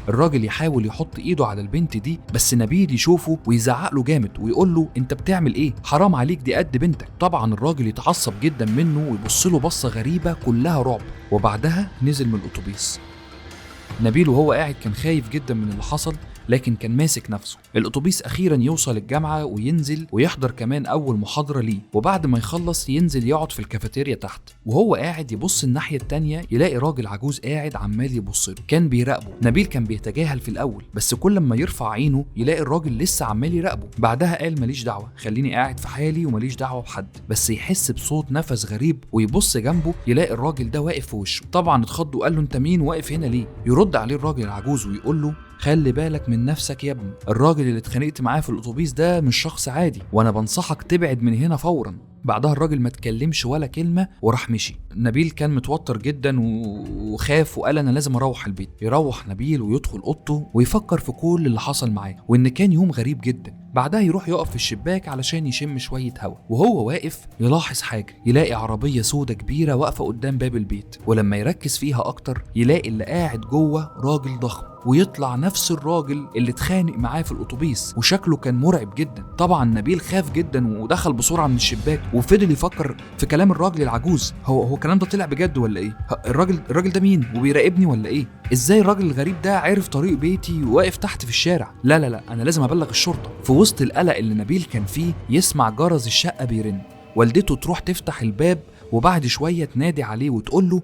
الراجل يحاول يحط ايده على البنت دي، بس نبيل يشوفه ويزعق له جامد ويقول له انت بتعمل ايه؟ حرام عليك، دي قد بنتك. طبعا الراجل يتعصب جدا منه ويبص له بصه غريبه كلها رعب، وبعدها نزل من الاتوبيس. نبيل وهو قاعد كان خايف جدا من اللي حصل، لكن كان ماسك نفسه. الاتوبيس اخيرا يوصل الجامعه وينزل ويحضر كمان اول محاضره ليه، وبعد ما يخلص ينزل يقعد في الكافيتيريا تحت. وهو قاعد يبص الناحيه التانيه يلاقي راجل عجوز قاعد عمال يبص له، كان بيراقبه. نبيل كان بيتجاهل في الاول، بس كل ما يرفع عينه يلاقي الراجل لسه عمال يراقبه. بعدها قال ماليش دعوه، خليني قاعد في حالي وماليش دعوه بحد. بس يحس بصوت نفس غريب ويبص جنبه يلاقي الراجل ده واقف في وشه. طبعا اتخض وقال له انت مين؟ واقف هنا ليه؟ يرد عليه الراجل العجوز ويقول له خلي بالك من نفسك يا ابني، الراجل اللي اتخانقت معاه في الاتوبيس ده مش شخص عادي، وانا بنصحك تبعد من هنا فورا. بعدها الراجل ما اتكلمش ولا كلمه وراح مشي. نبيل كان متوتر جدا وخاف وقال انا لازم اروح البيت. يروح نبيل ويدخل اوضته ويفكر في كل اللي حصل معاه وان كان يوم غريب جدا. بعدها يروح يقف في الشباك علشان يشم شويه هوا. وهو واقف يلاحظ حاجه، يلاقي عربيه سودة كبيره واقفه قدام باب البيت، ولما يركز فيها اكتر يلاقي اللي قاعد جوه راجل ضخم، ويطلع نفس الراجل اللي اتخانق معاه في الاتوبيس، وشكله كان مرعب جدا. طبعا نبيل خاف جدا ودخل بسرعه من الشباك وفضل يفكر في كلام الراجل العجوز. هو الكلام ده طلع بجد ولا ايه؟ الراجل ده مين وبيراقبني ولا ايه؟ ازاي الراجل الغريب ده عرف طريق بيتي وواقف تحت في الشارع؟ لا انا لازم ابلغ الشرطه. في وسط القلق اللي نبيل كان فيه يسمع جرس الشقه بيرن. والدته تروح تفتح الباب وبعد شويه تنادي عليه وتقول له